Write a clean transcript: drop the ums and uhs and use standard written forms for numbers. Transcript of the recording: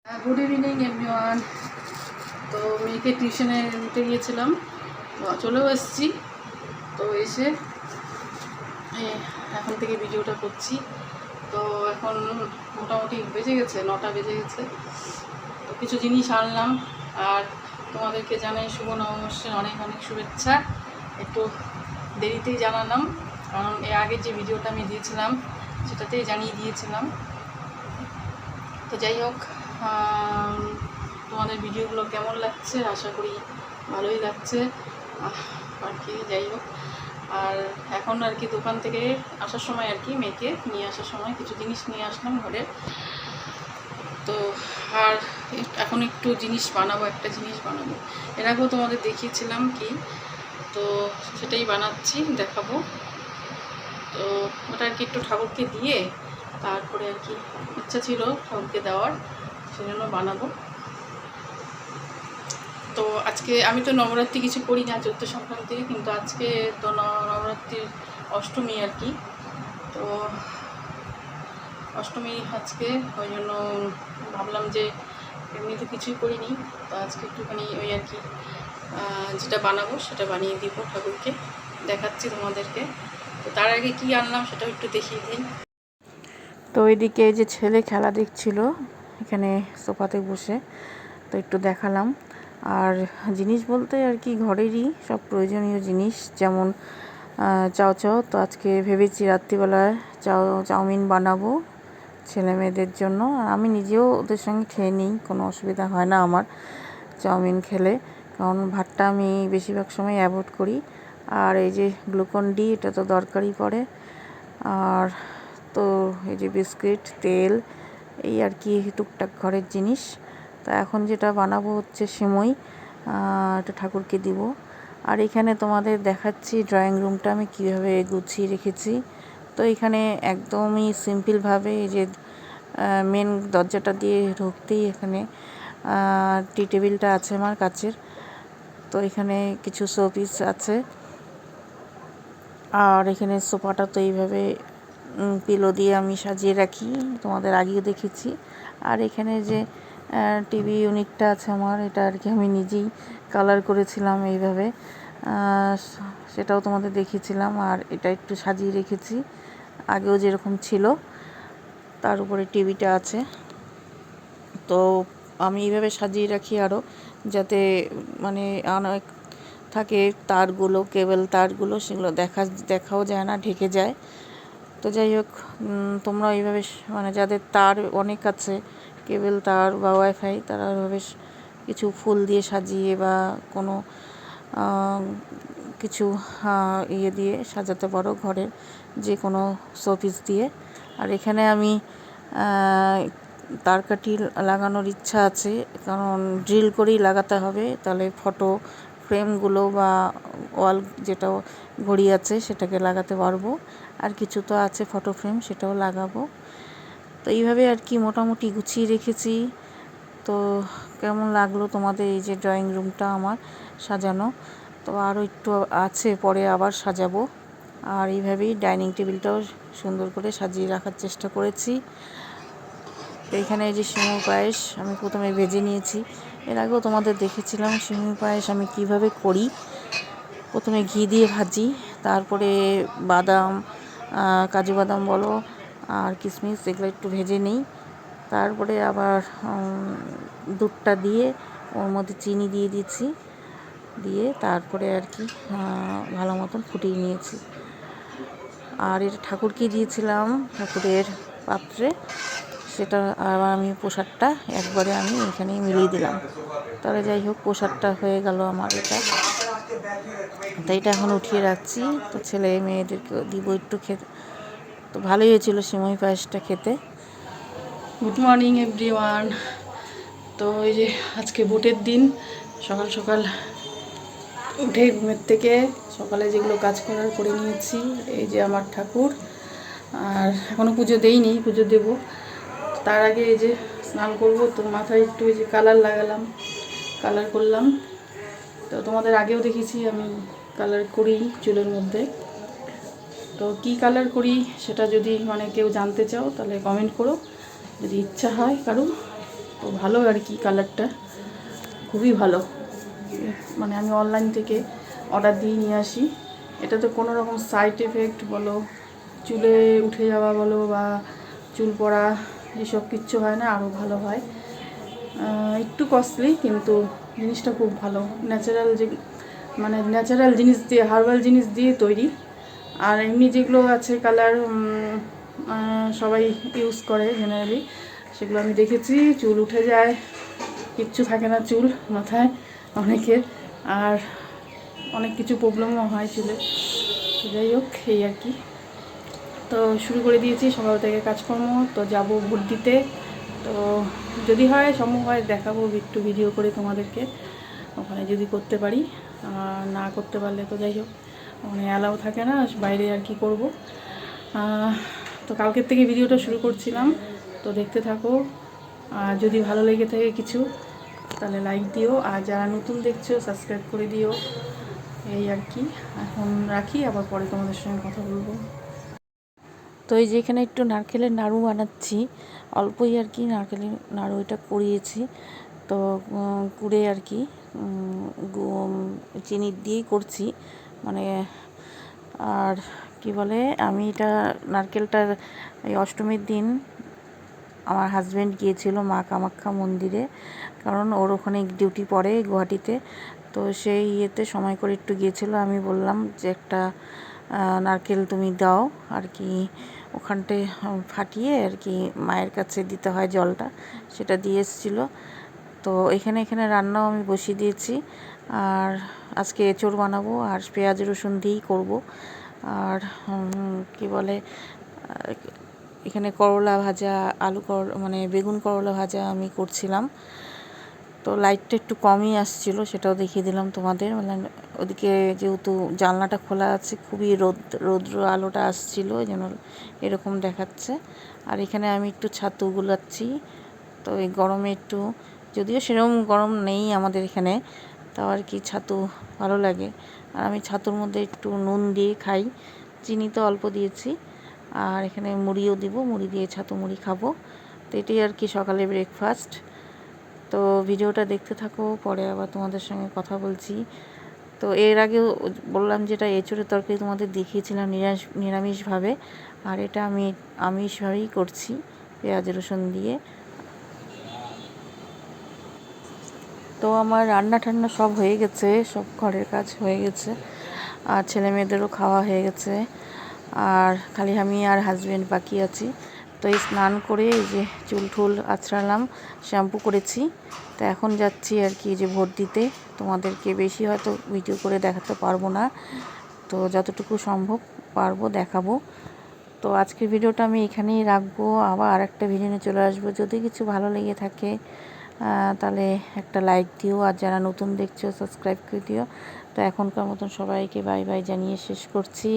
Good evening everyone. তো মেয়েকে টিউশনে নিতে গিয়েছিলাম, চলেও এসেছি। তো এসে এখন থেকে ভিডিওটা করছি। তো এখন মোটামুটি বেজে গেছে, 9টা বেজে গেছে। তো কিছু জিনিস আনলাম আর তোমাদেরকে জানাই শুভ নববর্ষের অনেক অনেক শুভেচ্ছা। একটু দেরিতেই জানালাম, কারণ এর আগে যে ভিডিওটা আমি দিয়েছিলাম সেটাতেই জানিয়ে দিয়েছিলাম। তো যাই হোক, তোমাদের ভিডিওগুলো কেমন লাগছে, আশা করি ভালোই লাগছে আর কি। যাই হোক, আর এখন আর কি দোকান থেকে আসার সময় আর কি মেয়েকে নিয়ে আসার সময় কিছু জিনিস নিয়ে আসলাম ঘরে। তো আর এখন একটু জিনিস বানাবো, একটা জিনিস বানাবো। এর আগেও তোমাদের দেখিয়েছিলাম কি, তো সেটাই বানাচ্ছি, দেখাবো। তো ওটা আর কি একটু ঠাকুরকে দিয়ে তারপরে আর কি ইচ্ছা ছিল ঠাকুরকে দেওয়ার, সেজন্য বানাবো। তো আজকে আমি তো নবরাত্রি কিছু করি না, চৈত্র সংক্রান্তি, কিন্তু আজকে তো নবরাত্রির অষ্টমী আর কি। তো অষ্টমী আজকে, ওই জন্য ভাবলাম যে এমনি তো কিছুই করিনি, তো আজকে একটুখানি ওই আর কি যেটা বানাবো সেটা বানিয়ে দিব ঠাকুরকে, দেখাচ্ছি তোমাদেরকে। তো তার আগে কি আনলাম সেটাও একটু দেখিয়ে দিই। তো ওইদিকে যে ছেলে খেলা দেখছিল এখানে সোফাতে বসে, তো একটু দেখালাম। আর জিনিস বলতে আর কি ঘরেরই সব প্রয়োজনীয় জিনিস, যেমন চাও। তো আজকে ভেবেছি রাত্রিবেলায় চাউমিন বানাবো ছেলে মেয়েদের জন্য। আর আমি নিজেও ওদের সঙ্গে খেয়ে নিই, কোনো অসুবিধা হয় না আমার চাউমিন খেলে, কারণ ভাতটা আমি বেশিরভাগ সময় অ্যাভয়েড করি। আর এই যে গ্লুকন ডি, এটা তো দরকারই পড়ে। আর তো এই যে বিস্কিট, তেল, এই আর কি টুকটাক ঘরের জিনিস। তো এখন যেটা বানাবো হচ্ছে সিমই, এটা ঠাকুরকে দিব। আর এখানে তোমাদের দেখাচ্ছি ড্রয়িং রুমটা আমি কীভাবে গুছিয়ে রেখেছি। তো এখানে একদমই সিম্পলভাবে এই যে মেন দরজাটা দিয়ে ঢুকতেই এখানে টি টেবিলটা আছে আমার কাচের। তো এখানে কিছু শোপিস আছে, আর এখানে সোফাটা তো এইভাবে পিলো দিয়ে আমি সাজিয়ে রাখি, তোমাদের আগেও দেখেছি। আর এখানে যে টিভি ইউনিটটা আছে আমার, এটা আর কি আমি নিজেই কালার করেছিলাম এইভাবে, সেটাও তোমাদের দেখিয়েছিলাম। আর এটা একটু সাজিয়ে রেখেছি, আগেও যেরকম ছিল তার উপরে টিভিটা আছে। তো আমি এইভাবে সাজিয়ে রাখি আরও, যাতে মানে অনেক থাকে তারগুলো, কেবল তারগুলো, সেগুলো দেখাও যায় না, ঢেকে যায়। তো যাই হোক, তোমরা এইভাবে মানে যাদের তার অনেক আছে, কেবল তার বা ওয়াইফাই, তারা ওইভাবে কিছু ফুল দিয়ে সাজিয়ে বা কোনো কিছু ইয়ে দিয়ে সাজাতে পারো, ঘরের যে কোনো শোপিস দিয়ে। আর এখানে আমি তারকাঠি লাগানোর ইচ্ছা আছে, কারণ ড্রিল করেই লাগাতে হবে, তাহলে ফটো ফ্রেমগুলো বা ওয়াল যেটা ঘড়ি আছে সেটাকে লাগাতে পারবো। আর কিছু তো আছে ফটো ফ্রেম, সেটাও লাগাবো। তো এইভাবে আর কি মোটামুটি গুছিয়ে রেখেছি। তো কেমন লাগলো তোমাদের এই যে ড্রয়িং রুমটা আমার সাজানো? তো আরও একটু আছে, পরে আবার সাজাবো। আর এইভাবেই ডাইনিং টেবিলটাও সুন্দর করে সাজিয়ে রাখার চেষ্টা করেছি। তো এখানে এই যে সিমুই পায়েস আমি প্রথমে ভেজে নিয়েছি, এর আগেও তোমাদের দেখেছিলাম সিমুই পায়েস আমি কিভাবে করি। প্রথমে ঘি দিয়ে ভাজি, তারপরে বাদাম, কাজু বাদাম বলো আর কিশমিশ, এগুলো একটু ভেজে নিই। তারপরে আবার দুধটা দিয়ে ওর মধ্যে চিনি দিয়ে দিচ্ছি, দিয়ে তারপরে আর কি ভালো মতন ফুটিয়ে নিয়েছি। আর এটা ঠাকুরকে দিয়েছিলাম ঠাকুরের পাত্রে, সেটা আবার আমি প্রসাদটা একবারে আমি এখানেই মিলিয়ে দিলাম। তাহলে যাই হোক, প্রসাদটা হয়ে গেল আমার এটা। তো এটা এখন উঠিয়ে রাখছি, তো ছেলে মেয়েদেরকে দিব একটু খেতে। তো ভালোই হয়েছিল সিমই পায়েসটা খেতে। Good morning everyone. তো এই যে আজকে ভোটের দিন, সকাল সকাল উঠে ঘুমের থেকে সকালে যেগুলো কাজ করার করে নিয়েছি। এই যে আমার ঠাকুর, আর এখনও পুজো দেইনি, পুজো দেব। তার আগে এই যে স্নান করব, তো মাথায় একটু এই যে কালার লাগালাম, কালার করলাম। তো তোমাদের আগেও দেখেছি আমি কালার করি চুলের মধ্যে। তো কি কালার করি সেটা যদি মানে কেউ জানতে চাও তাহলে কমেন্ট করো, যদি ইচ্ছা হয় কারো। তো ভালো আর কি, কালারটা খুবই ভালো। মানে আমি অনলাইন থেকে অর্ডার দিয়ে নিয়ে আসি, এটাতে কোনো রকম সাইড এফেক্ট বলো, চুলে উঠে যাওয়া বলো বা চুল পড়া এসব কিচ্ছু হয় না, আরও ভালো হয়। একটু কস্টলি কিন্তু জিনিসটা খুব ভালো। ন্যাচারাল যে মানে ন্যাচারাল জিনিস দিয়ে, হার্বাল জিনিস দিয়ে তৈরি। আর এমনি যেগুলো আছে কালার সবাই ইউজ করে জেনারেলি, সেগুলো আমি দেখেছি চুল উঠে যায়, কিচ্ছু থাকে না চুল মাথায় অনেকের, আর অনেক কিছু প্রবলেমও হয় চুলে। যাই হোক, এই আর কি। তো শুরু করে দিয়েছি সকাল থেকে কাজকর্ম। তো যাব ভোট দিতে। তো যদি হয়, সম্ভব হয়, দেখাবো একটু ভিডিও করে তোমাদেরকে ওখানে যদি করতে পারি। আর না করতে পারলে তো যাই হোক, মানে অ্যালাউ থাকে না বাইরে, আর কি করব। তো কালকের থেকে ভিডিওটা শুরু করছিলাম, তো দেখতে থাকো। আর যদি ভালো লেগে থাকে কিছু তাহলে লাইক দিও, আর যারা নতুন দেখছো সাবস্ক্রাইব করে দিও। এই আর কি, এখন রাখি, আবার পরে তোমাদের সঙ্গে কথা বলবো। তো এই যে এখানে একটু নারকেলের নাড়ু বানাচ্ছি, অল্পই আর কি নারকেলের নাড়ু এটা করিয়েছি। তো কুড়ে আর কি চিনি দিয়েই করছি, মানে। আর কি বলে, আমি এটা নারকেলটা এই অষ্টমীর দিন আমার হাজব্যান্ড গিয়েছিল মা কামাখ্যা মন্দিরে, কারণ ওর ওখানে ডিউটি পড়ে গুয়াহাটিতে। তো সেই ইয়েতে সময় করে একটু গিয়েছিল। আমি বললাম যে একটা নারকেল তুমি দাও আর কি, ওখানটায় ফাটিয়ে আর কি মায়ের কাছে দিতে হয় জলটা, সেটা দিয়ে এসেছিলো। তো এখানে রান্নাও আমি বসিয়ে দিয়েছি। আর আজকে এঁচোড় বানাবো, আর পেঁয়াজ রসুন দিয়েই করব। আর কি বলে, এখানে করলা ভাজা, আলু করলা মানে বেগুন করলা ভাজা আমি করছিলাম। তো লাইটটা একটু কমই আসছিল, সেটাও দেখিয়ে দিলাম তোমাদের। মানে ওদিকে যেহেতু জানলাটা খোলা আছে, খুবই রৌদ্র আলোটা আসছিল, এই জন্য এরকম দেখাচ্ছে। আর এখানে আমি একটু ছাতু গুলাচ্ছি। তো এই গরমে একটু, যদিও সেরকম গরম নেই আমাদের এখানে, তাও আর কি ছাতু ভালো লাগে। আর আমি ছাতুর মধ্যে একটু নুন দিয়ে খাই, চিনি তো অল্প দিয়েছি। আর এখানে মুড়িও দিব, মুড়ি দিয়ে ছাতু মুড়ি খাবো। তো এটাই আর কি সকালে ব্রেকফাস্ট। তো ভিডিওটা দেখতে থাকো, পরে আবার তোমাদের সঙ্গে কথা বলছি। তো এর আগেও বললাম যেটা এঁচোড়ের তরকারি তোমাদের দেখিয়েছিলাম নিরামিষভাবে, আর এটা আমি আমিষভাবেই করছি পেঁয়াজ রসুন দিয়ে। তো আমার রান্না টান্না সব হয়ে গেছে, সব ঘরের কাজ হয়ে গেছে, আর ছেলে মেয়েদেরও খাওয়া হয়ে গেছে। আর খালি আমি আর হাজব্যান্ড বাকি আছি। তো এই স্নান করে এই যে চুল টুল আঁচড়ালাম, শ্যাম্পু করেছি। তো এখন যাচ্ছি আর কি যে ভোট দিতে। তোমাদেরকে বেশি হয়তো ভিডিও করে দেখাতে পারবো না, তো যতটুকু সম্ভব পারবো দেখাবো। তো আজকের ভিডিওটা আমি এখানেই রাখবো, আবার আরেকটা ভিডিও নিয়ে চলে আসবো। যদি কিছু ভালো লেগে থাকে তাহলে একটা লাইক দিও, আর যারা নতুন দেখছো সাবস্ক্রাইব করে দিও। তো এখনকার মতন সবাইকে বাই বাই জানিয়ে শেষ করছি।